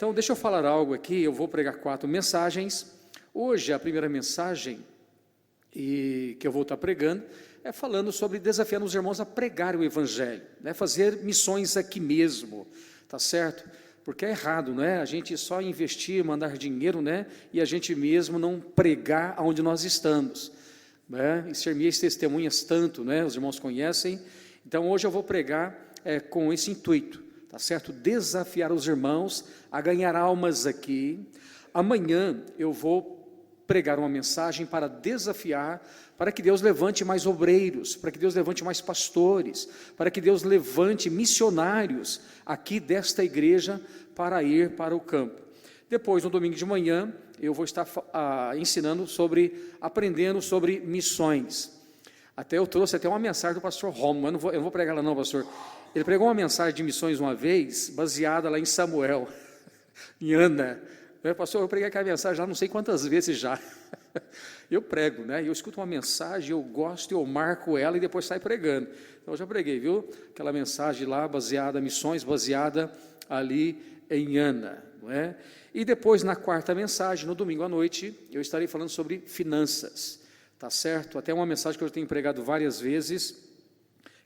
Então deixa eu falar algo aqui, eu vou pregar 4 mensagens. Hoje a primeira mensagem que eu vou estar pregando é falando sobre desafiando os irmãos a pregar o Evangelho, né? Fazer missões aqui mesmo, tá certo? Porque é errado, né? A gente só investir, mandar dinheiro, né? E a gente mesmo não pregar onde nós estamos, né? E ser minhas testemunhas tanto, né? Os irmãos conhecem. Então hoje eu vou pregar com esse intuito, tá certo? Desafiar os irmãos a ganhar almas aqui. Amanhã eu vou pregar uma mensagem para desafiar, para que Deus levante mais obreiros, para que Deus levante mais pastores, para que Deus levante missionários aqui desta igreja para ir para o campo. Depois, no domingo de manhã, eu vou estar aprendendo sobre missões. Eu trouxe até uma mensagem do pastor Romo, eu não vou pregar lá não, pastor. Ele pregou uma mensagem de missões uma vez, baseada lá em Samuel, em Ana. Pastor, eu preguei aquela mensagem já não sei quantas vezes já. Eu prego, né? Eu escuto uma mensagem, eu gosto, eu marco ela e depois saio pregando. Então eu já preguei, viu? Aquela mensagem lá, missões baseada ali em Ana, não é? E depois, na 4ª mensagem, no domingo à noite, eu estarei falando sobre finanças, tá certo? Até uma mensagem que eu tenho pregado várias vezes,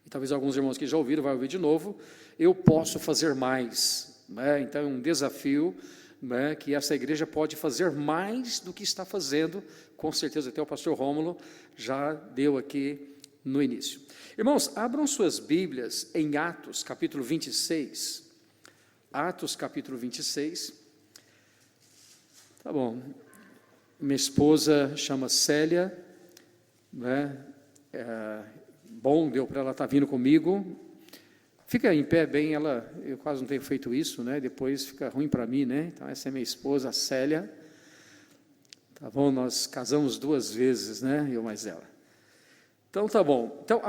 e talvez alguns irmãos que já ouviram, vai ouvir de novo. Eu posso fazer mais, né? Então é um desafio, né, que essa igreja pode fazer mais do que está fazendo, com certeza até o pastor Rômulo já deu aqui no início. Irmãos, abram suas Bíblias em Atos, capítulo 26. Atos, capítulo 26. Tá bom. Minha esposa chama Célia, né? Bom, deu para ela estar vindo comigo. Fica em pé bem, eu quase não tenho feito isso, né? Depois fica ruim para mim, né? Então essa é minha esposa, a Célia. Tá bom, nós casamos 2 vezes, né? Eu mais ela. Então tá bom. Então,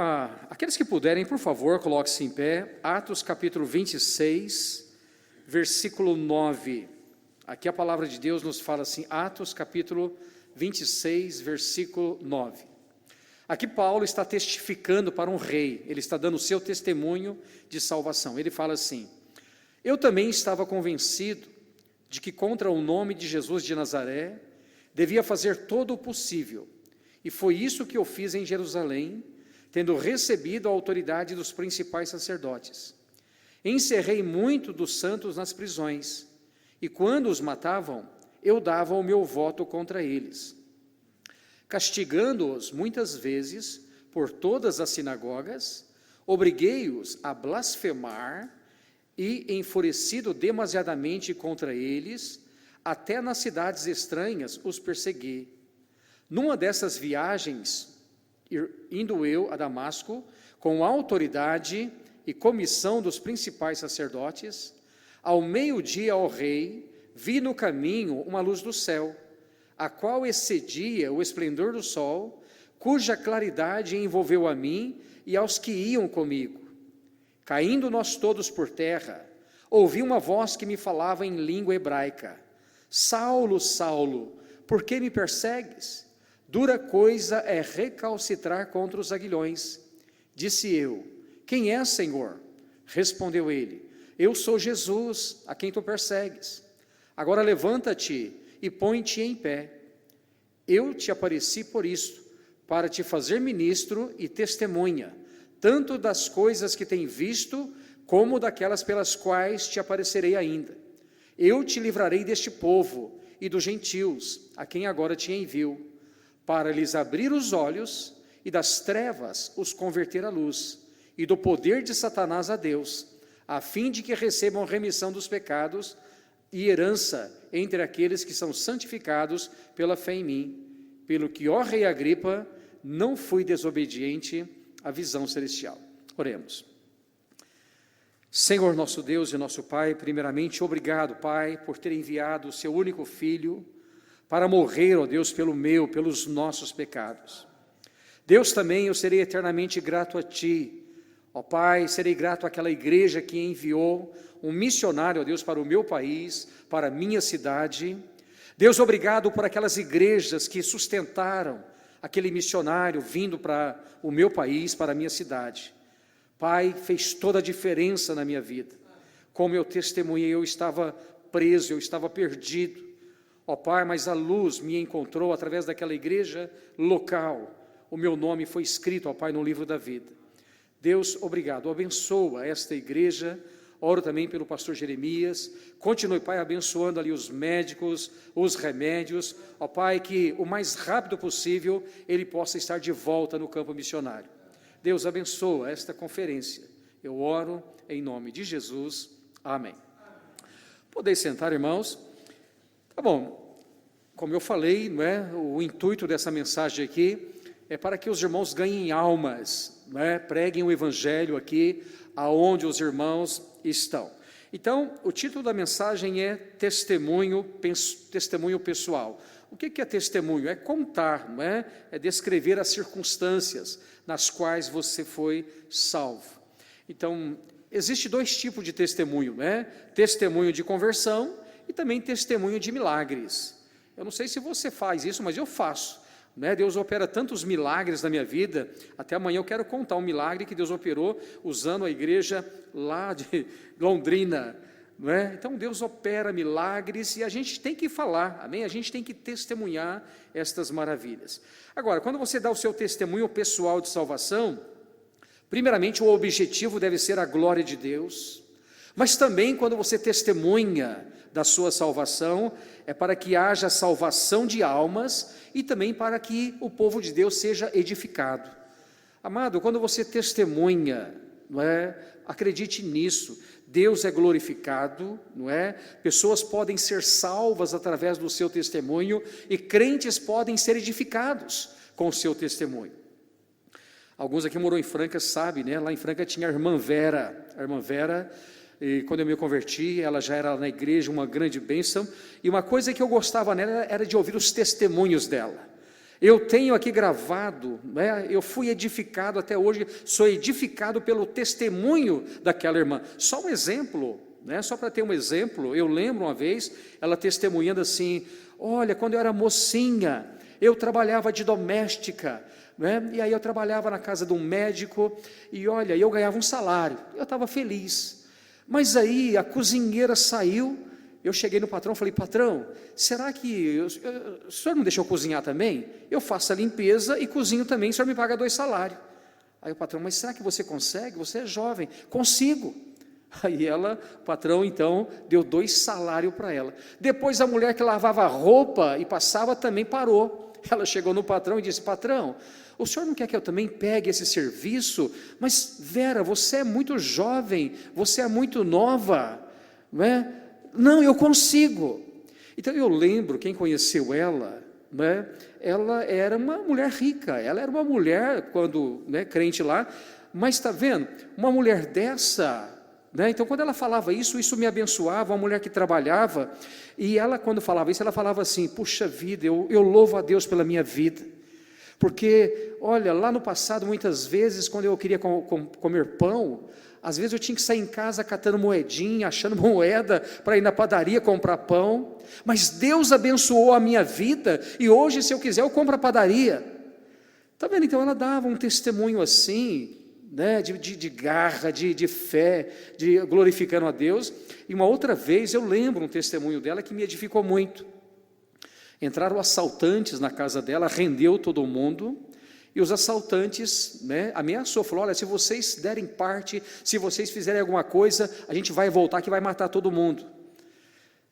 aqueles que puderem, por favor, coloquem-se em pé. Atos capítulo 26, versículo 9. Aqui a palavra de Deus nos fala assim, Atos capítulo 26, versículo 9. Aqui Paulo está testificando para um rei, ele está dando o seu testemunho de salvação. Ele fala assim: eu também estava convencido de que contra o nome de Jesus de Nazaré devia fazer todo o possível, e foi isso que eu fiz em Jerusalém, tendo recebido a autoridade dos principais sacerdotes. Encerrei muito dos santos nas prisões, e quando os matavam, eu dava o meu voto contra eles, castigando-os muitas vezes por todas as sinagogas, obriguei-os a blasfemar e, enfurecido demasiadamente contra eles, até nas cidades estranhas os persegui. Numa dessas viagens, indo eu a Damasco, com autoridade e comissão dos principais sacerdotes, ao meio-dia, ó rei, vi no caminho uma luz do céu, a qual excedia o esplendor do sol, cuja claridade envolveu a mim e aos que iam comigo. Caindo nós todos por terra, ouvi uma voz que me falava em língua hebraica: Saulo, Saulo, por que me persegues? Dura coisa é recalcitrar contra os aguilhões. Disse eu: quem és, Senhor? Respondeu ele: eu sou Jesus, a quem tu persegues. Agora levanta-te e põe-te em pé. Eu te apareci por isto, para te fazer ministro e testemunha, tanto das coisas que tem visto, como daquelas pelas quais te aparecerei ainda. Eu te livrarei deste povo e dos gentios, a quem agora te envio, para lhes abrir os olhos e das trevas os converter à luz, e do poder de Satanás a Deus, a fim de que recebam remissão dos pecados e herança entre aqueles que são santificados pela fé em mim, pelo que, ó rei Agripa, não fui desobediente à visão celestial. Oremos. Senhor nosso Deus e nosso Pai, primeiramente, obrigado, Pai, por ter enviado o seu único Filho para morrer, ó Deus, pelos nossos pecados. Deus, também eu serei eternamente grato a Ti, ó Pai, serei grato àquela igreja que enviou um missionário, ó Deus, para o meu país, para a minha cidade. Deus, obrigado por aquelas igrejas que sustentaram aquele missionário vindo para o meu país, para a minha cidade. Pai, fez toda a diferença na minha vida. Como eu testemunhei, eu estava preso, eu estava perdido. Ó Pai, mas a luz me encontrou através daquela igreja local. O meu nome foi escrito, ó Pai, no livro da vida. Deus, obrigado, abençoa esta igreja. Oro também pelo pastor Jeremias. Continue, Pai, abençoando ali os médicos, os remédios. Ó Pai, que o mais rápido possível ele possa estar de volta no campo missionário. Deus abençoa esta conferência. Eu oro em nome de Jesus. Amém. Podeis sentar, irmãos. Tá bom, como eu falei, não é? O intuito dessa mensagem aqui é para que os irmãos ganhem almas, não é? Preguem o evangelho aqui, aonde os irmãos estão. Então, o título da mensagem é testemunho pessoal. O que é testemunho? É contar, não é? É descrever as circunstâncias nas quais você foi salvo. Então, existe dois tipos de testemunho, né? Testemunho de conversão e também testemunho de milagres. Eu não sei se você faz isso, mas eu faço, né? Deus opera tantos milagres na minha vida. Até amanhã eu quero contar um milagre que Deus operou usando a igreja lá de Londrina, não é? Então Deus opera milagres e a gente tem que falar, amém? A gente tem que testemunhar estas maravilhas. Agora, quando você dá o seu testemunho pessoal de salvação, primeiramente, o objetivo deve ser a glória de Deus, mas também quando você testemunha da sua salvação, é para que haja salvação de almas e também para que o povo de Deus seja edificado. Amado, quando você testemunha, não é? Acredite nisso, Deus é glorificado, não é? Pessoas podem ser salvas através do seu testemunho e crentes podem ser edificados com o seu testemunho. Alguns aqui moram em Franca, sabem, né? Lá em Franca tinha a irmã Vera. A irmã Vera, e quando eu me converti, ela já era na igreja uma grande bênção. E uma coisa que eu gostava nela era de ouvir os testemunhos dela. Eu tenho aqui gravado, né? Eu fui edificado até hoje, sou edificado pelo testemunho daquela irmã. Só um exemplo, né? Só para ter um exemplo, eu lembro uma vez, ela testemunhando assim: olha, quando eu era mocinha, eu trabalhava de doméstica, né? E aí eu trabalhava na casa de um médico, e olha, eu ganhava um salário, eu estava feliz, mas aí a cozinheira saiu, eu cheguei no patrão, falei: patrão, será que o senhor não deixou cozinhar também? Eu faço a limpeza e cozinho também, o senhor me paga 2 salários. Aí o patrão: mas será que você consegue? Você é jovem. Consigo. Aí o patrão então deu 2 salários para ela. Depois a mulher que lavava roupa e passava também parou. Ela chegou no patrão e disse: patrão, o senhor não quer que eu também pegue esse serviço? Mas Vera, você é muito jovem, você é muito nova, não é? Não, eu consigo. Então eu lembro, quem conheceu ela, né? Ela era uma mulher rica, ela era uma mulher, quando, né, crente lá, mas está vendo, uma mulher dessa, né? Então quando ela falava isso me abençoava, uma mulher que trabalhava, e ela quando falava isso, ela falava assim: puxa vida, eu louvo a Deus pela minha vida, porque olha, lá no passado muitas vezes quando eu queria comer pão, às vezes eu tinha que sair em casa catando moedinha, achando moeda para ir na padaria comprar pão, mas Deus abençoou a minha vida, e hoje se eu quiser eu compro a padaria. Está vendo? Então ela dava um testemunho assim, né, de garra, de fé, de glorificando a Deus. E uma outra vez eu lembro um testemunho dela que me edificou muito. Entraram assaltantes na casa dela, rendeu todo mundo, e os assaltantes, né, ameaçou, falou: olha, se vocês derem parte, se vocês fizerem alguma coisa, a gente vai voltar que vai matar todo mundo.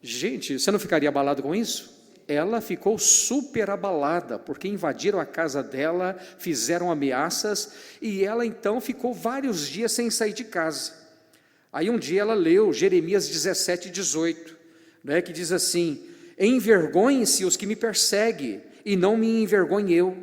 Gente, você não ficaria abalado com isso? Ela ficou super abalada, porque invadiram a casa dela, fizeram ameaças, e ela então ficou vários dias sem sair de casa. Aí um dia ela leu Jeremias 17:18, né, que diz assim: envergonhem-se os que me perseguem, e não me envergonhe eu.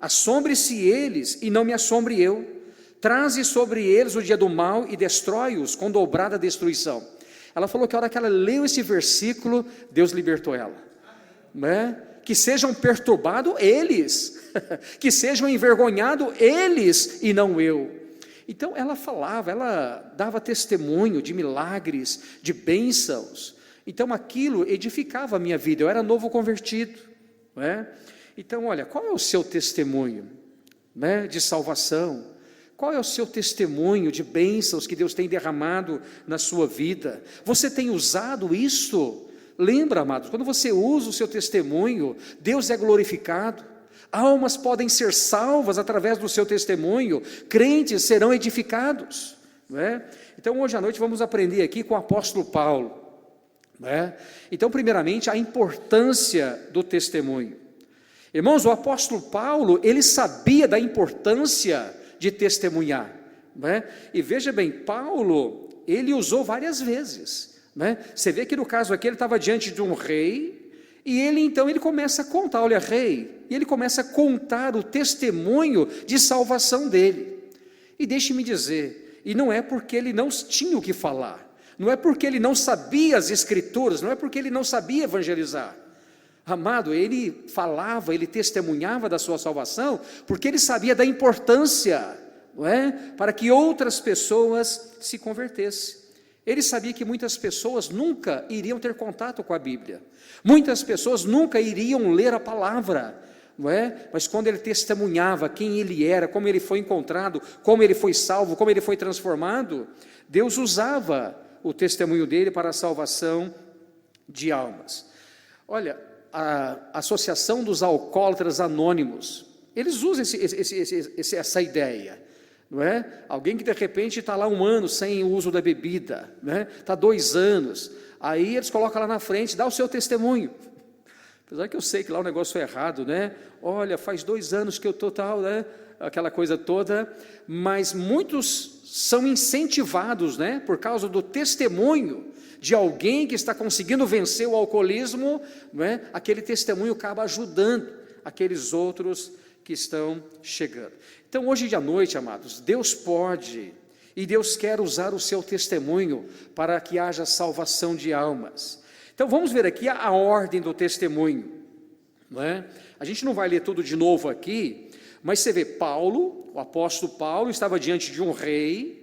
Assombre-se eles, e não me assombre eu. Traze sobre eles o dia do mal, e destrói-os com dobrada destruição. Ela falou que a hora que ela leu esse versículo, Deus libertou ela, né? Que sejam perturbados eles, que sejam envergonhados eles, e não eu. Então ela falava, ela dava testemunho de milagres, de bênçãos. Então aquilo edificava a minha vida, eu era novo convertido, não é? Então olha, qual é o seu testemunho, né, de salvação? Qual é o seu testemunho de bênçãos que Deus tem derramado na sua vida? Você tem usado isso Lembra, amados, quando você usa o seu testemunho, Deus é glorificado, almas podem ser salvas através do seu testemunho, crentes serão edificados, não é? Então hoje à noite vamos aprender aqui com o apóstolo Paulo, não é? Então primeiramente a importância do testemunho. Irmãos, o apóstolo Paulo, ele sabia da importância de testemunhar, não é? E veja bem, Paulo, ele usou várias vezes, né? Você vê que no caso aqui ele estava diante de um rei, e ele começa a contar, olha, rei, e ele começa a contar o testemunho de salvação dele. E deixe-me dizer, e não é porque ele não tinha o que falar, não é porque ele não sabia as escrituras, não é porque ele não sabia evangelizar. Amado, ele falava, ele testemunhava da sua salvação, porque ele sabia da importância, não é? Para que outras pessoas se convertessem. Ele sabia que muitas pessoas nunca iriam ter contato com a Bíblia, muitas pessoas nunca iriam ler a palavra, não é? Mas quando ele testemunhava quem ele era, como ele foi encontrado, como ele foi salvo, como ele foi transformado, Deus usava o testemunho dele para a salvação de almas. Olha, a Associação dos Alcoólatras Anônimos, eles usam essa ideia, não é? Alguém que de repente está lá 1 ano sem o uso da bebida, né? Está 2 anos, aí eles colocam lá na frente, dá o seu testemunho, apesar que eu sei que lá o negócio é errado, né? Olha, faz 2 anos que eu estou tal, né? Aquela coisa toda, mas muitos são incentivados, né? Por causa do testemunho de alguém que está conseguindo vencer o alcoolismo, não é? Aquele testemunho acaba ajudando aqueles outros que estão chegando. Então hoje à noite, amados, Deus pode e Deus quer usar o seu testemunho para que haja salvação de almas. Então vamos ver aqui a ordem do testemunho, não é? A gente não vai ler tudo de novo aqui, mas você vê Paulo, o apóstolo Paulo estava diante de um rei,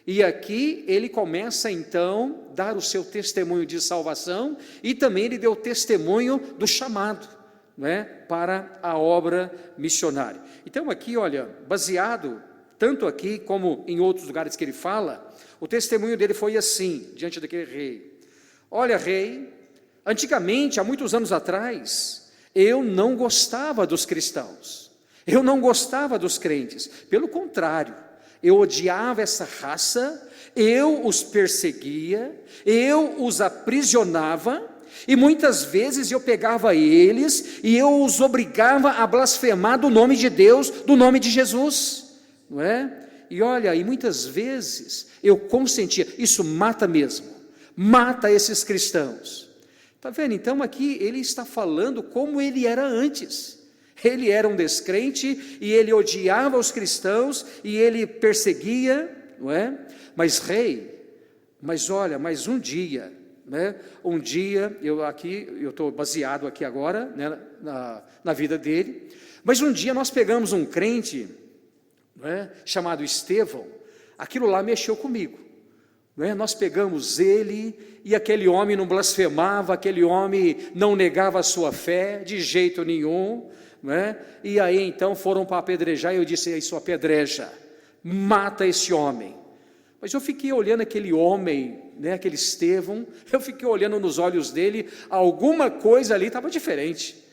e aqui ele começa então a dar o seu testemunho de salvação, e também ele deu testemunho do chamado, né, para a obra missionária. Então aqui, olha, baseado tanto aqui como em outros lugares que ele fala, o testemunho dele foi assim, diante daquele rei: olha, rei, antigamente, há muitos anos atrás, eu não gostava dos cristãos, eu não gostava dos crentes, pelo contrário, eu odiava essa raça, eu os perseguia, eu os aprisionava, e muitas vezes eu pegava eles e eu os obrigava a blasfemar do nome de Deus, do nome de Jesus, não é? E olha, e muitas vezes eu consentia, isso mata mesmo, mata esses cristãos. Está vendo? Então aqui ele está falando como ele era antes. Ele era um descrente e ele odiava os cristãos e ele perseguia, não é? Mas rei, mas olha, mas um dia, né? Um dia, eu estou baseado aqui agora, né, na vida dele, mas um dia nós pegamos um crente, né, chamado Estevão, aquilo lá mexeu comigo, né? Nós pegamos ele e aquele homem não blasfemava, aquele homem não negava a sua fé de jeito nenhum, né? E aí então foram para apedrejar e eu disse: isso apedreja, mata esse homem. Mas eu fiquei olhando aquele homem, né, aquele Estevão, eu fiquei olhando nos olhos dele, alguma coisa ali estava diferente,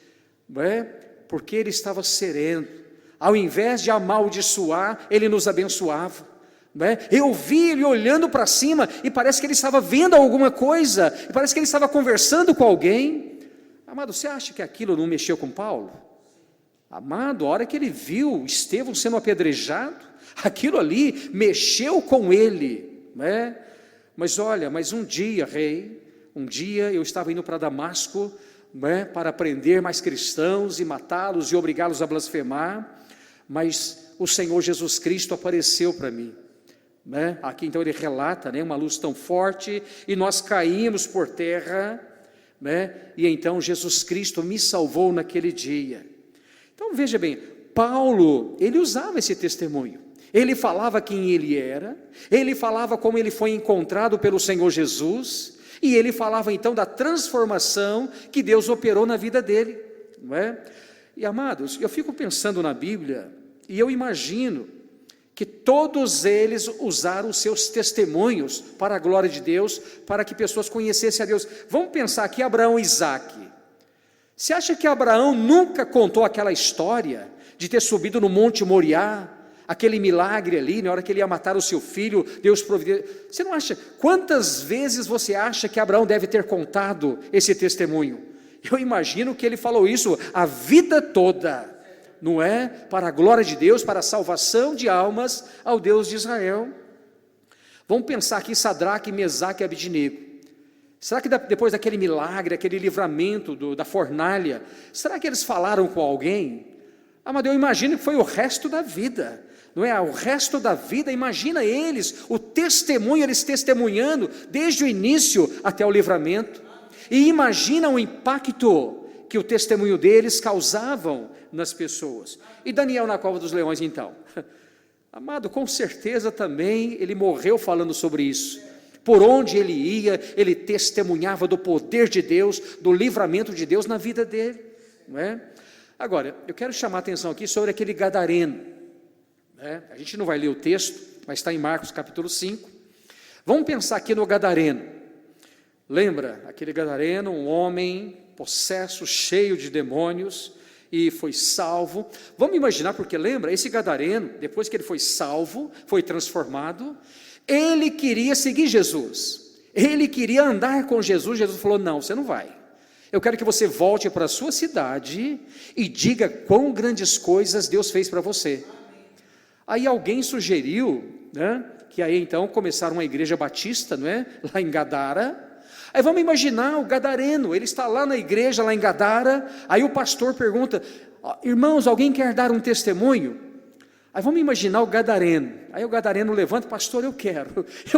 né? Porque ele estava sereno, ao invés de amaldiçoar, ele nos abençoava, né? Eu vi ele olhando para cima e parece que ele estava vendo alguma coisa, e parece que ele estava conversando com alguém. Amado, você acha que aquilo não mexeu com Paulo? Amado, a hora que ele viu Estevão sendo apedrejado, aquilo ali mexeu com ele, né? Mas olha, mas um dia, rei, um dia eu estava indo para Damasco, né, para prender mais cristãos e matá-los e obrigá-los a blasfemar, mas o Senhor Jesus Cristo apareceu para mim, né? Aqui então ele relata, né, uma luz tão forte e nós caímos por terra, né? E então Jesus Cristo me salvou naquele dia. Então veja bem, Paulo, ele usava esse testemunho, ele falava quem ele era, ele falava como ele foi encontrado pelo Senhor Jesus, e ele falava então da transformação que Deus operou na vida dele, não é? E amados, eu fico pensando na Bíblia, e eu imagino que todos eles usaram os seus testemunhos para a glória de Deus, para que pessoas conhecessem a Deus. Vamos pensar aqui Abraão e Isaque. Você acha que Abraão nunca contou aquela história de ter subido no Monte Moriá, aquele milagre ali, na hora que ele ia matar o seu filho, Deus providenciou? Você não acha? Quantas vezes você acha que Abraão deve ter contado esse testemunho? Eu imagino que ele falou isso a vida toda, não é? Para a glória de Deus, para a salvação de almas ao Deus de Israel. Vamos pensar aqui Sadraque, Mesaque e Abidnego. Será que depois daquele milagre, aquele livramento da fornalha, será que eles falaram com alguém? Mas eu imagino que foi o resto da vida, não é? O resto da vida, imagina eles, o testemunho, eles testemunhando desde o início até o livramento, e imagina o impacto que o testemunho deles causavam nas pessoas. E Daniel na cova dos leões então? Amado, com certeza também ele morreu falando sobre isso. Por onde ele ia, ele testemunhava do poder de Deus, do livramento de Deus na vida dele, não é? Agora, eu quero chamar a atenção aqui sobre aquele gadareno, né? A gente não vai ler o texto, mas está em Marcos capítulo 5. Vamos pensar aqui no gadareno. Lembra, aquele gadareno, um homem possesso, cheio de demônios, e foi salvo. Vamos imaginar, porque lembra, esse gadareno, depois que ele foi salvo, foi transformado, ele queria seguir Jesus, ele queria andar com Jesus. Jesus falou: não, você não vai, eu quero que você volte para a sua cidade e diga quão grandes coisas Deus fez para você. Aí alguém sugeriu, né, que aí então começaram uma igreja batista, não é? Lá em Gadara. Aí vamos imaginar o gadareno, ele está lá na igreja, lá em Gadara, aí o pastor pergunta: irmãos, alguém quer dar um testemunho? Aí vamos imaginar o gadareno, aí o gadareno levanta: pastor, eu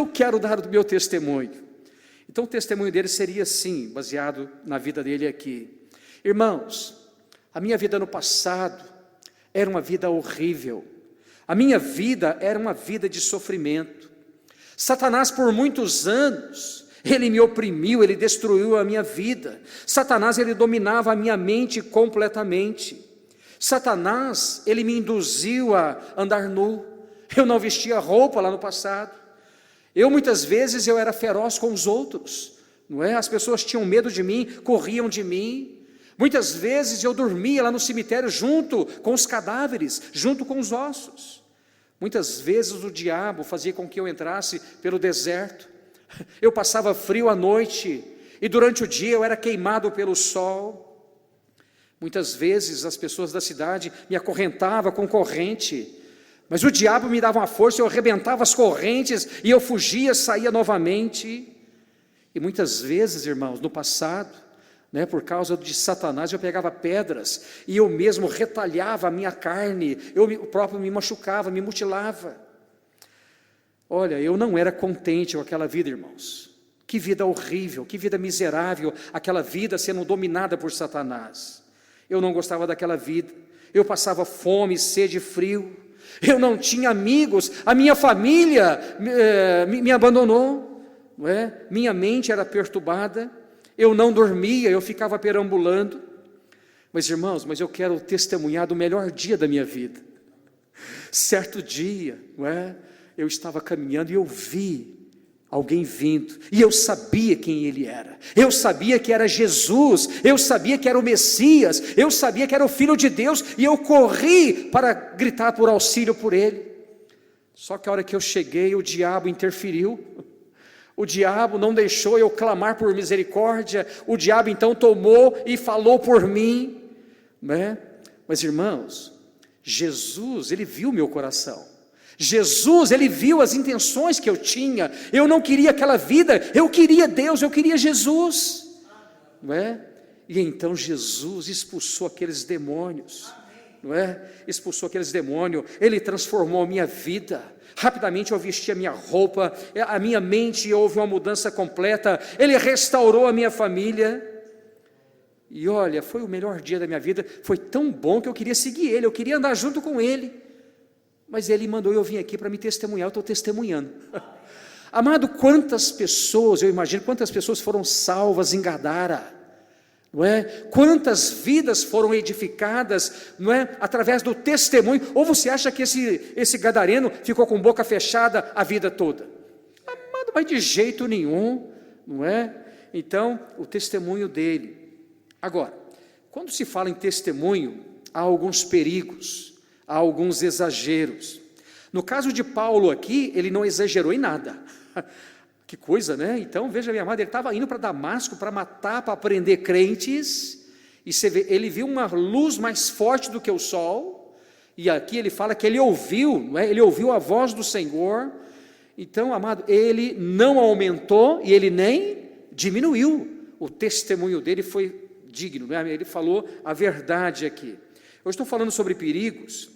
quero dar o meu testemunho. Então o testemunho dele seria assim, baseado na vida dele aqui: irmãos, a minha vida no passado era uma vida horrível, a minha vida era uma vida de sofrimento. Satanás por muitos anos, ele me oprimiu, ele destruiu a minha vida. Satanás, ele dominava a minha mente completamente. Satanás, ele me induziu a andar nu, eu não vestia roupa lá no passado, muitas vezes eu era feroz com os outros, não é? As pessoas tinham medo de mim, corriam de mim, muitas vezes eu dormia lá no cemitério junto com os cadáveres, junto com os ossos, muitas vezes o diabo fazia com que eu entrasse pelo deserto, eu passava frio à noite, e durante o dia eu era queimado pelo sol. Muitas vezes as pessoas da cidade me acorrentavam com corrente, mas o diabo me dava uma força, eu arrebentava as correntes, e eu fugia, saía novamente. E muitas vezes, irmãos, no passado, né, por causa de Satanás, eu pegava pedras, e eu mesmo retalhava a minha carne, eu próprio me machucava, me mutilava. Olha, eu não era contente com aquela vida, irmãos. Que vida horrível, que vida miserável, aquela vida sendo dominada por Satanás. Eu não gostava daquela vida, eu passava fome, sede e frio, eu não tinha amigos, a minha família me abandonou, não é? Minha mente era perturbada, eu não dormia, eu ficava perambulando. Mas irmãos, eu quero testemunhar do melhor dia da minha vida. Certo dia, não é? Eu estava caminhando e eu vi alguém vindo, e eu sabia quem ele era, eu sabia que era Jesus, eu sabia que era o Messias, eu sabia que era o Filho de Deus, e eu corri para gritar por auxílio por ele. Só que a hora que eu cheguei, o diabo interferiu, o diabo não deixou eu clamar por misericórdia, o diabo então tomou e falou por mim, né? Mas irmãos, Jesus, ele viu meu coração, Jesus, ele viu as intenções que eu tinha, eu não queria aquela vida, eu queria Deus, eu queria Jesus, não é? E então Jesus expulsou aqueles demônios, não é? Expulsou aqueles demônios, ele transformou a minha vida, rapidamente eu vesti a minha roupa, a minha mente houve uma mudança completa, ele restaurou a minha família, e olha, foi o melhor dia da minha vida, foi tão bom que eu queria seguir ele, eu queria andar junto com ele, mas ele mandou eu vir aqui para me testemunhar, eu estou testemunhando. Amado, quantas pessoas, eu imagino, quantas pessoas foram salvas em Gadara, não é? Quantas vidas foram edificadas, não é? Através do testemunho. Ou você acha que esse gadareno ficou com boca fechada a vida toda? Amado, mas de jeito nenhum, não é? Então, o testemunho dele. Agora, quando se fala em testemunho, há alguns perigos, há alguns exageros. No caso de Paulo aqui, ele não exagerou em nada. Que coisa, né? Então, veja, minha amada, ele estava indo para Damasco para matar, para prender crentes, e você vê, ele viu uma luz mais forte do que o sol, e aqui ele fala que ele ouviu, não é? Ele ouviu a voz do Senhor. Então, amado, ele não aumentou e ele nem diminuiu. O testemunho dele foi digno, né? Ele falou a verdade aqui. Eu estou falando sobre perigos,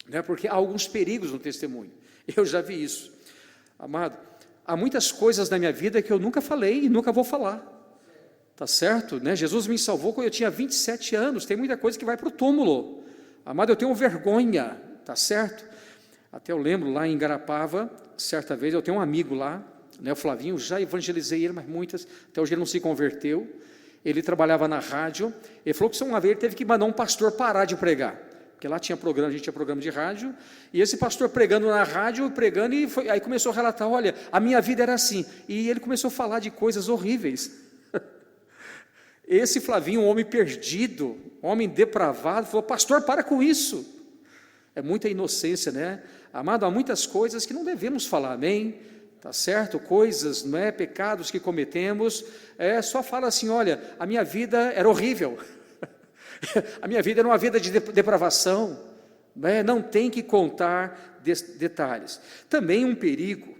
né? Porque há alguns perigos no testemunho. Eu já vi isso, amado. Há muitas coisas na minha vida que eu nunca falei e nunca vou falar, tá certo, né? Jesus me salvou quando eu tinha 27 anos, tem muita coisa que vai para o túmulo, amado, eu tenho vergonha, tá certo? Até eu lembro lá em Garapava, certa vez, eu tenho um amigo lá, né, o Flavinho, já evangelizei ele, mas muitas, até hoje ele não se converteu, ele trabalhava na rádio, ele falou que uma vez ele teve que mandar um pastor parar de pregar, porque lá tinha programa, a gente tinha programa de rádio, e esse pastor pregando na rádio, pregando, e aí começou a relatar, olha, a minha vida era assim, e ele começou a falar de coisas horríveis. Esse Flavinho, um homem perdido, um homem depravado, falou, pastor, para com isso. É muita inocência, né? Amado, há muitas coisas que não devemos falar, amém? Tá certo? Coisas, não é? Pecados que cometemos, só fala assim, olha, a minha vida era horrível. A minha vida era uma vida de depravação, né? Não tem que contar detalhes. Também um perigo,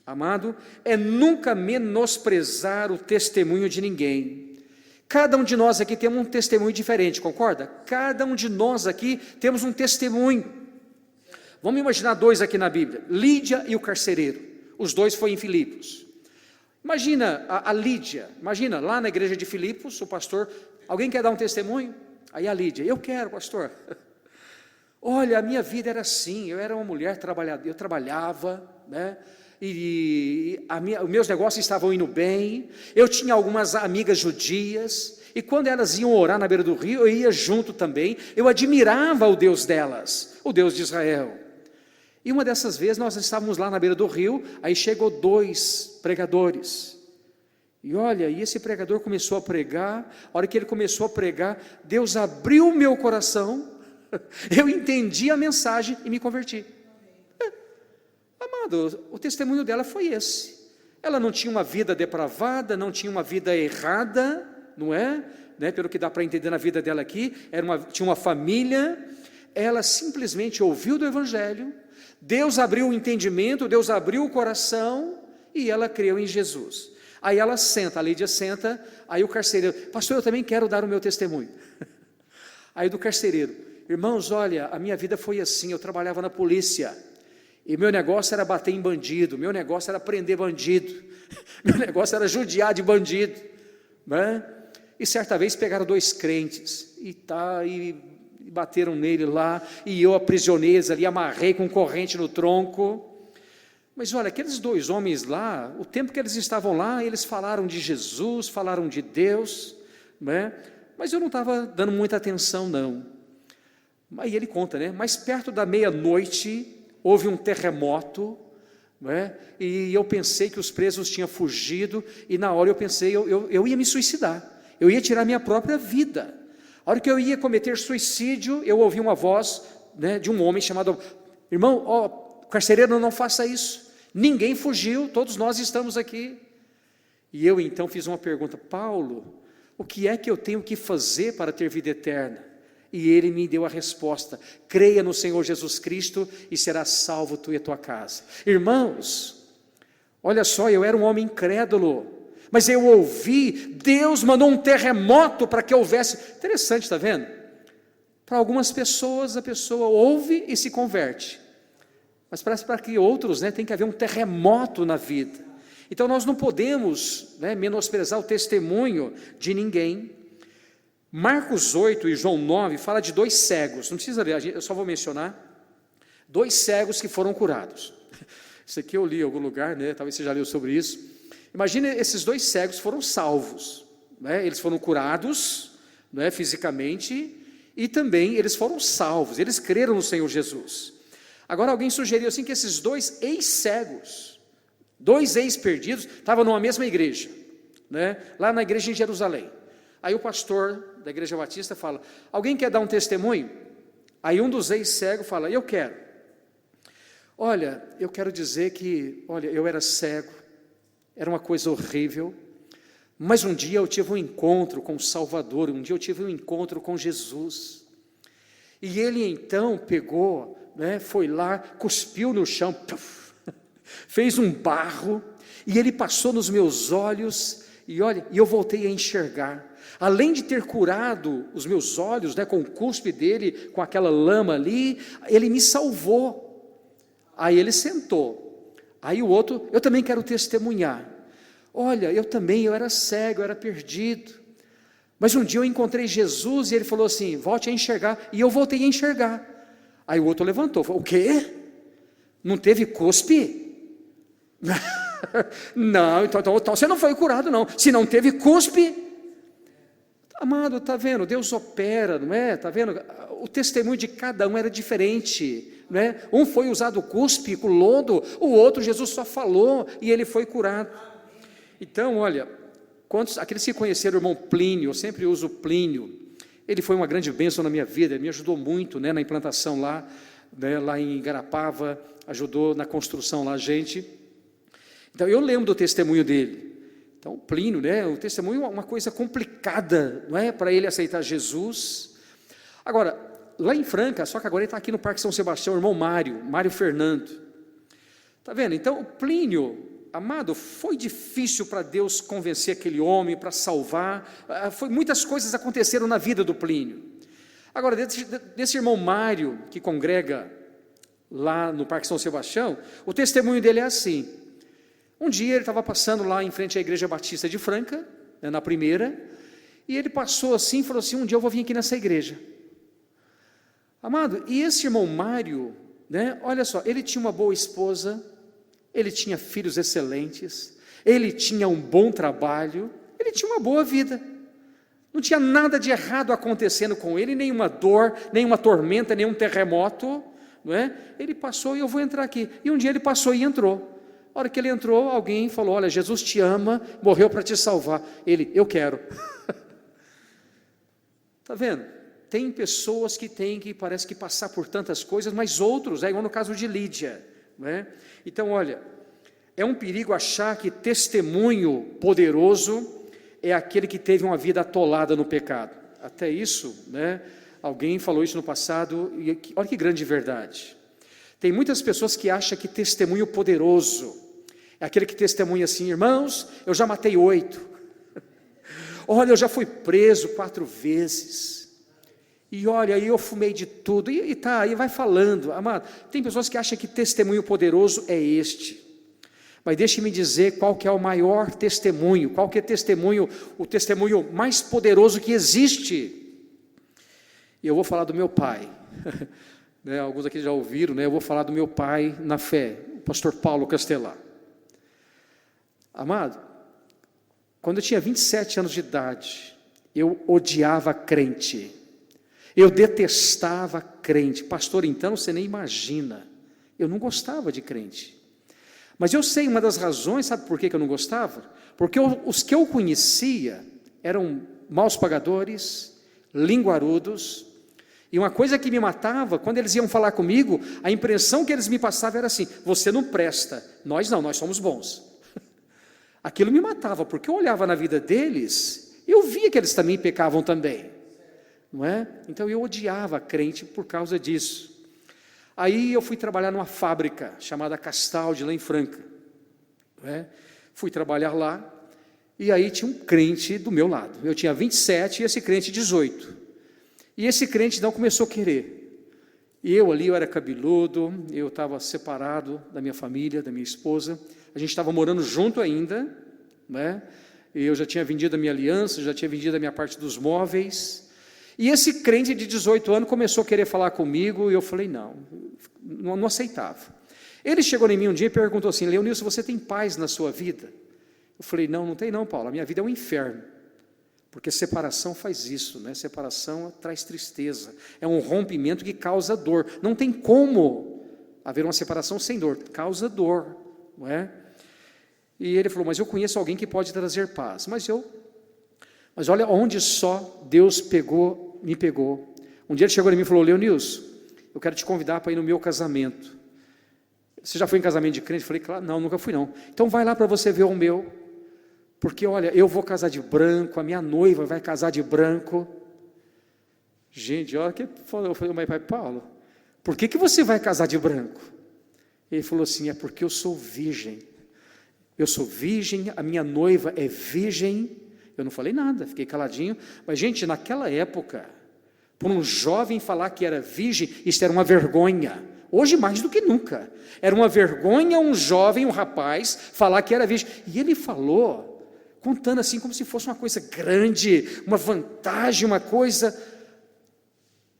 amado, é nunca menosprezar o testemunho de ninguém. Cada um de nós aqui temos um testemunho diferente, concorda? Cada um de nós aqui temos um testemunho. Vamos imaginar dois aqui na Bíblia, Lídia e o carcereiro, os dois foram em Filipos. Imagina a Lídia, imagina lá na igreja de Filipos, o pastor, alguém quer dar um testemunho? Aí a Lídia, eu quero, pastor. Olha, a minha vida era assim, eu era uma mulher trabalhadora, eu trabalhava, né? Os meus negócios estavam indo bem, eu tinha algumas amigas judias, e quando elas iam orar na beira do rio, eu ia junto também, eu admirava o Deus delas, o Deus de Israel. E uma dessas vezes nós estávamos lá na beira do rio, aí chegou 2 pregadores, e olha, e esse pregador começou a pregar, a hora que ele começou a pregar, Deus abriu o meu coração, eu entendi a mensagem e me converti. Amado, o testemunho dela foi esse, ela não tinha uma vida depravada, não tinha uma vida errada, não é? Né? Pelo que dá para entender na vida dela aqui, tinha uma família, ela simplesmente ouviu do Evangelho, Deus abriu o entendimento, Deus abriu o coração, e ela creu em Jesus. Aí ela senta, a Lídia senta, aí o carcereiro, pastor, eu também quero dar o meu testemunho. Aí do carcereiro, irmãos, olha, a minha vida foi assim, eu trabalhava na polícia, e meu negócio era bater em bandido, meu negócio era prender bandido, meu negócio era judiar de bandido, né? E certa vez pegaram 2 crentes, e bateram nele lá, e eu aprisionei eles ali, amarrei com corrente no tronco. Mas olha, aqueles 2 homens lá, o tempo que eles estavam lá, eles falaram de Jesus, falaram de Deus, né? Mas eu não estava dando muita atenção não. Aí ele conta, né? Mas perto da meia-noite, houve um terremoto, né? E eu pensei que os presos tinham fugido, e na hora eu pensei, eu ia me suicidar, eu ia tirar minha própria vida. A hora que eu ia cometer suicídio, eu ouvi uma voz, né, de um homem chamado, irmão, carcereiro, não faça isso, ninguém fugiu, todos nós estamos aqui. E eu então fiz uma pergunta, Paulo, o que é que eu tenho que fazer para ter vida eterna? E ele me deu a resposta, creia no Senhor Jesus Cristo e serás salvo tu e a tua casa. Irmãos, olha só, eu era um homem incrédulo, mas eu ouvi, Deus mandou um terremoto para que houvesse, interessante, está vendo? Para algumas pessoas, a pessoa ouve e se converte, mas parece para que outros, né, tem que haver um terremoto na vida. Então nós não podemos, né, menosprezar o testemunho de ninguém. Marcos 8 e João 9 fala de 2 cegos, não precisa ler, eu só vou mencionar, 2 cegos que foram curados. Isso aqui eu li em algum lugar, né, talvez você já leu sobre isso. Imagina, esses 2 cegos foram salvos, né? Eles foram curados, né, fisicamente, e também eles foram salvos, eles creram no Senhor Jesus. Agora alguém sugeriu assim que esses dois ex-cegos, dois ex-perdidos, estavam numa mesma igreja, né, lá na igreja em Jerusalém. Aí o pastor da igreja batista fala: alguém quer dar um testemunho? Aí um dos ex-cegos fala: eu quero. Olha, eu quero dizer que, olha, eu era cego, era uma coisa horrível, mas um dia eu tive um encontro com o Salvador, um dia eu tive um encontro com Jesus, e ele então pegou, né, foi lá, cuspiu no chão, fez um barro, e ele passou nos meus olhos, e olha, e eu voltei a enxergar. Além de ter curado os meus olhos, né, com o cuspe dele, com aquela lama ali, ele me salvou. Aí ele sentou. Aí o outro: eu também quero testemunhar. Olha, eu era cego, eu era perdido, mas um dia eu encontrei Jesus e ele falou assim: volte a enxergar, e eu voltei a enxergar. Aí o outro levantou, falou: o quê? Não teve cuspe? Não, então você não foi curado não, se não teve cuspe. Amado, está vendo, Deus opera, não é? Está vendo, o testemunho de cada um era diferente, não é? Um foi usado cuspe com lodo, o outro Jesus só falou e ele foi curado. Então, olha, aqueles que conheceram o irmão Plínio, eu sempre uso Plínio, ele foi uma grande bênção na minha vida, ele me ajudou muito, né, na implantação lá, né, lá em Igarapava, ajudou na construção lá a gente. Então eu lembro do testemunho dele. Então Plínio, né, o testemunho é uma coisa complicada, não é, para ele aceitar Jesus. Agora, lá em Franca, só que agora ele está aqui no Parque São Sebastião, o irmão Mário Fernando. Está vendo? Então o Plínio, amado, foi difícil para Deus convencer aquele homem, para salvar, muitas coisas aconteceram na vida do Plínio. Agora, desse irmão Mário, que congrega lá no Parque São Sebastião, o testemunho dele é assim: um dia ele estava passando lá em frente à Igreja Batista de Franca, né, na primeira, e ele passou assim e falou assim: um dia eu vou vir aqui nessa igreja. Amado, e esse irmão Mário, né, olha só, ele tinha uma boa esposa, ele tinha filhos excelentes, ele tinha um bom trabalho, ele tinha uma boa vida, não tinha nada de errado acontecendo com ele, nenhuma dor, nenhuma tormenta, nenhum terremoto, não é? Ele passou: e eu vou entrar aqui. E um dia ele passou e entrou. A hora que ele entrou, alguém falou: olha, Jesus te ama, morreu para te salvar. Ele: eu quero. Está vendo? Tem pessoas que têm que, parece que passar por tantas coisas, mas outros, igual no caso de Lídia, não é? Então, olha, é um perigo achar que testemunho poderoso é aquele que teve uma vida atolada no pecado. Até isso, né? Alguém falou isso no passado, e olha que grande verdade. Tem muitas pessoas que acham que testemunho poderoso é aquele que testemunha assim: irmãos, eu já matei 8. Olha, eu já fui preso 4 vezes. E olha, aí eu fumei de tudo, e vai falando. Amado, tem pessoas que acham que testemunho poderoso é este, mas deixe-me dizer qual que é o maior testemunho, qual que é o testemunho mais poderoso que existe. E eu vou falar do meu pai, né, alguns aqui já ouviram, né, eu vou falar do meu pai na fé, o pastor Paulo Castelar. Amado, quando eu tinha 27 anos de idade, eu odiava crente. Eu detestava crente. Pastor, então você nem imagina. Eu não gostava de crente. Mas eu sei uma das razões, sabe por que eu não gostava? Porque os que eu conhecia eram maus pagadores, linguarudos, e uma coisa que me matava, quando eles iam falar comigo, a impressão que eles me passavam era assim: você não presta, nós não, nós somos bons. Aquilo me matava, porque eu olhava na vida deles, e eu via que eles também pecavam também. Não é? Então eu odiava crente por causa disso. Aí eu fui trabalhar numa fábrica chamada Castaldi, lá em Franca, não é? Fui trabalhar lá, e aí tinha um crente do meu lado. Eu tinha 27 e esse crente 18. E esse crente então começou a querer. E eu era cabeludo, eu estava separado da minha família, da minha esposa. A gente estava morando junto ainda, não é? E eu já tinha vendido a minha aliança, já tinha vendido a minha parte dos móveis. E esse crente de 18 anos começou a querer falar comigo, e eu falei: não aceitava. Ele chegou em mim um dia e perguntou assim: Leonilson, você tem paz na sua vida? Eu falei: não tem não, Paulo, a minha vida é um inferno. Porque separação faz isso, né? Separação traz tristeza, é um rompimento que causa dor. Não tem como haver uma separação sem dor, causa dor, não é? E ele falou, mas eu conheço alguém que pode trazer paz. Mas olha onde só Deus me pegou. Um dia ele chegou em mim e falou, Leonilson, eu quero te convidar para ir no meu casamento. Você já foi em casamento de crente? Eu falei, claro, não, nunca fui não. Então vai lá para você ver o meu, porque olha, eu vou casar de branco, a minha noiva vai casar de branco. Gente, olha que falou, eu falei, mas pai Paulo, por que você vai casar de branco? Ele falou assim, é porque eu sou virgem. Eu sou virgem, a minha noiva é virgem. Eu não falei nada, fiquei caladinho. Mas, gente, naquela época, por um jovem falar que era virgem, isso era uma vergonha. Hoje, mais do que nunca. Era uma vergonha um jovem, um rapaz, falar que era virgem. E ele falou, contando assim, como se fosse uma coisa grande, uma vantagem, uma coisa.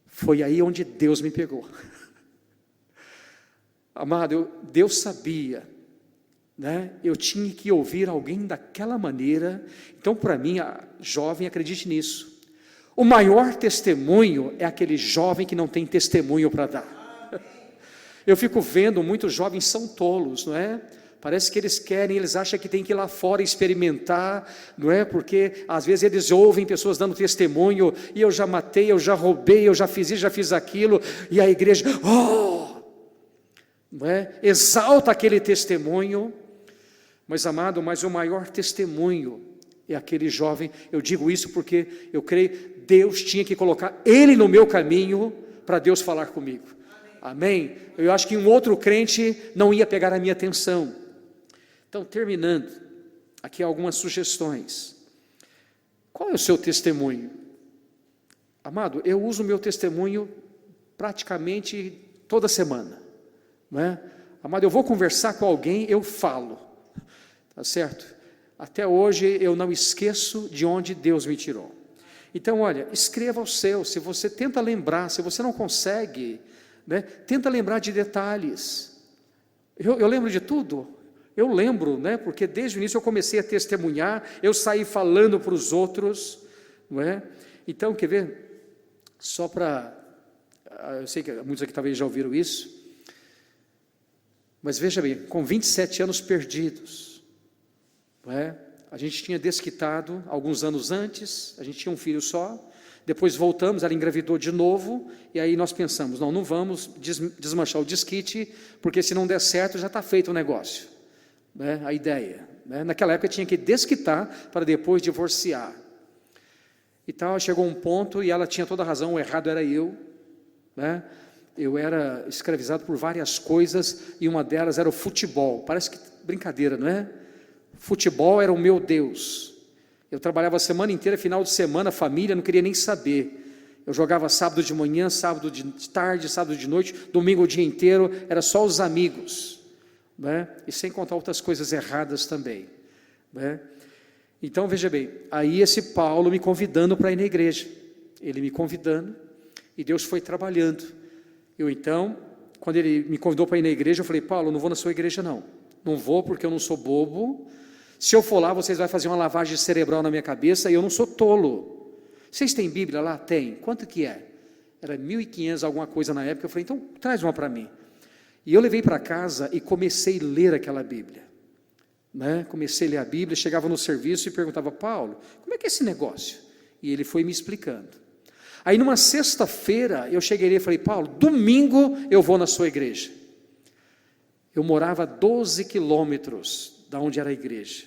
Foi aí onde Deus me pegou. Amado, Deus sabia, né? Eu tinha que ouvir alguém daquela maneira. Então, para mim, a jovem, acredite nisso, o maior testemunho é aquele jovem que não tem testemunho para dar. Eu fico vendo muitos jovens são tolos, não é? Parece que eles acham que tem que ir lá fora experimentar, não é? Porque às vezes eles ouvem pessoas dando testemunho, e eu já matei, eu já roubei, eu já fiz isso, já fiz aquilo, e a igreja, não é? Exalta aquele testemunho. Mas amado, o maior testemunho é aquele jovem. Eu digo isso porque eu creio, Deus tinha que colocar ele no meu caminho, para Deus falar comigo, amém? Eu acho que um outro crente não ia pegar a minha atenção. Então, terminando, aqui algumas sugestões. Qual é o seu testemunho? Amado, eu uso o meu testemunho praticamente toda semana, não é? Amado, eu vou conversar com alguém, eu falo, tá certo? Até hoje eu não esqueço de onde Deus me tirou. Então, olha, escreva o seu. Se você tenta lembrar, se você não consegue, né, tenta lembrar de detalhes. Eu lembro de tudo. Eu lembro, né, porque desde o início eu comecei a testemunhar, eu saí falando para os outros, não é? Então, quer ver? Só para, eu sei que muitos aqui talvez já ouviram isso, mas veja bem, com 27 anos perdidos, não é? A gente tinha desquitado alguns anos antes, a gente tinha um filho só, depois voltamos, ela engravidou de novo, e aí nós pensamos, não vamos desmanchar o desquite, porque se não der certo já está feito o negócio, né? A ideia, né? Naquela época tinha que desquitar para depois divorciar. E tal, chegou um ponto, e ela tinha toda a razão, o errado era eu, né? Eu era escravizado por várias coisas, e uma delas era o futebol. Parece que brincadeira, não é? Futebol era o meu Deus. Eu trabalhava a semana inteira, final de semana, família, não queria nem saber. Eu jogava sábado de manhã, sábado de tarde, sábado de noite, domingo o dia inteiro, era só os amigos, né? E sem contar outras coisas erradas também, né? Então, veja bem, aí esse Paulo me convidando para ir na igreja, ele me convidando, e Deus foi trabalhando. Eu então, quando ele me convidou para ir na igreja, eu falei, Paulo, não vou na sua igreja não vou porque eu não sou bobo. Se eu for lá, vocês vão fazer uma lavagem cerebral na minha cabeça, e eu não sou tolo. Vocês têm Bíblia lá? Tem. Quanto que é? Era 1.500 alguma coisa na época. Eu falei, então traz uma para mim. E eu levei para casa e comecei a ler aquela Bíblia, né? Comecei a ler a Bíblia, chegava no serviço e perguntava, Paulo, como é que é esse negócio? E ele foi me explicando. Aí numa sexta-feira eu cheguei e falei, Paulo, domingo eu vou na sua igreja. Eu morava a 12 quilômetros da onde era a igreja.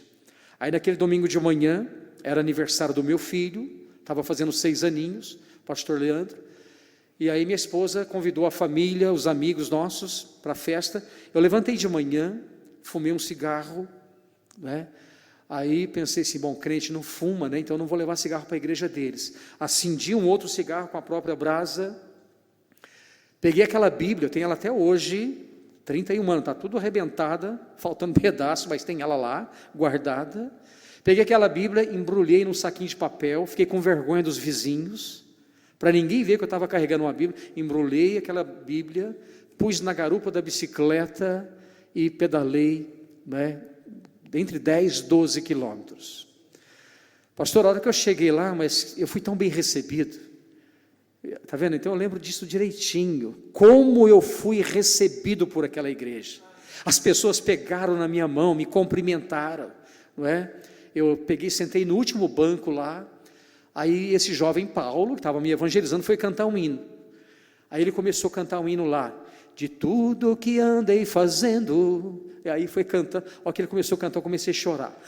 Aí naquele domingo de manhã, era aniversário do meu filho, estava fazendo 6 aninhos, pastor Leandro, e aí minha esposa convidou a família, os amigos nossos, para a festa. Eu levantei de manhã, fumei um cigarro, né? Aí pensei assim, bom, crente não fuma, né? Então eu não vou levar cigarro para a igreja deles. Acendi um outro cigarro com a própria brasa, peguei aquela Bíblia, eu tenho ela até hoje, 31 anos, está tudo arrebentada, faltando pedaço, mas tem ela lá, guardada. Peguei aquela Bíblia, embrulhei num saquinho de papel, fiquei com vergonha dos vizinhos, para ninguém ver que eu estava carregando uma Bíblia, embrulhei aquela Bíblia, pus na garupa da bicicleta e pedalei, né, entre 10 e 12 quilômetros. Pastor, a hora que eu cheguei lá, mas eu fui tão bem recebido. Está vendo? Então eu lembro disso direitinho. Como eu fui recebido por aquela igreja. As pessoas pegaram na minha mão, me cumprimentaram, não é? Eu peguei, sentei no último banco lá. Aí esse jovem Paulo, que estava me evangelizando, foi cantar um hino. Aí ele começou a cantar um hino lá. De tudo que andei fazendo. E aí foi cantando. Ó, que ele começou a cantar, eu comecei a chorar.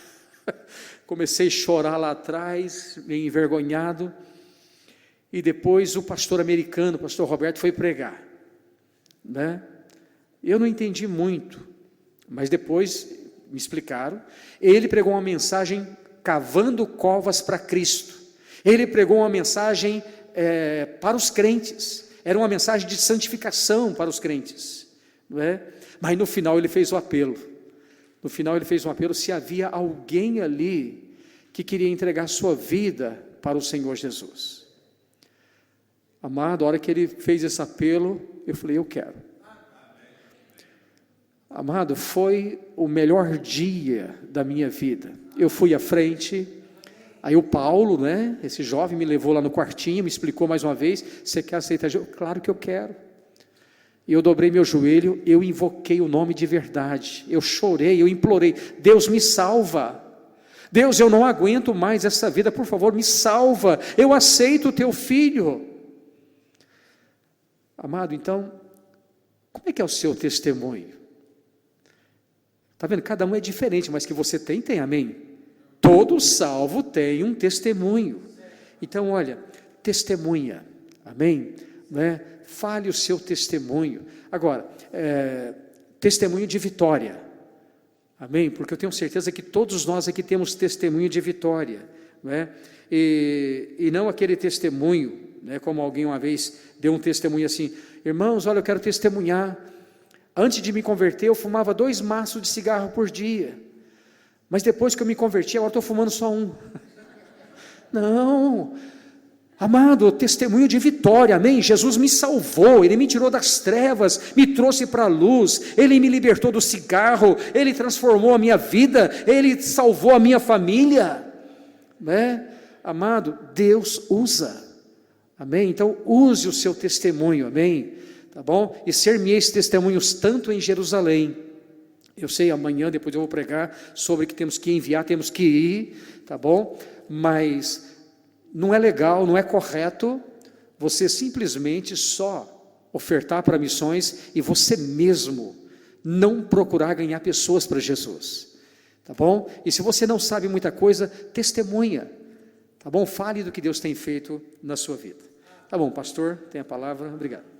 Comecei a chorar lá atrás, meio envergonhado. E depois o pastor americano, o pastor Roberto, foi pregar, né? Eu não entendi muito, mas depois me explicaram. Ele pregou uma mensagem cavando covas para Cristo. Ele pregou uma mensagem para os crentes. Era uma mensagem de santificação para os crentes, não é? Mas no final ele fez o apelo. No final ele fez um apelo se havia alguém ali que queria entregar sua vida para o Senhor Jesus. Amado, a hora que ele fez esse apelo, eu falei, eu quero. Amado, foi o melhor dia da minha vida. Eu fui à frente, aí o Paulo, né, esse jovem me levou lá no quartinho, me explicou mais uma vez, você quer aceitar Jesus? Claro que eu quero. E eu dobrei meu joelho, eu invoquei o nome de verdade, eu chorei, eu implorei, Deus me salva. Deus, eu não aguento mais essa vida, por favor, me salva, eu aceito o teu filho. Amado, então, como é que é o seu testemunho? Está vendo? Cada um é diferente, mas que você tem, amém? Todo salvo tem um testemunho. Então, olha, testemunha, amém? Né? Fale o seu testemunho. Agora, testemunho de vitória, amém? Porque eu tenho certeza que todos nós aqui temos testemunho de vitória, né? E não aquele testemunho, né, como alguém uma vez deu um testemunho assim, irmãos, olha, eu quero testemunhar, antes de me converter eu fumava 2 maços de cigarro por dia, mas depois que eu me converti, agora estou fumando só um. Não, amado, testemunho de vitória, amém? Jesus me salvou, Ele me tirou das trevas, me trouxe para a luz, Ele me libertou do cigarro, Ele transformou a minha vida, Ele salvou a minha família, né? Amado, Deus usa, amém? Então use o seu testemunho, amém? Tá bom? E ser-me-eis testemunhos tanto em Jerusalém, eu sei, amanhã depois eu vou pregar sobre que temos que enviar, temos que ir, tá bom? Mas não é legal, não é correto você simplesmente só ofertar para missões e você mesmo não procurar ganhar pessoas para Jesus, tá bom? E se você não sabe muita coisa, testemunha, tá bom? Fale do que Deus tem feito na sua vida. Tá bom, pastor, tem a palavra, obrigado.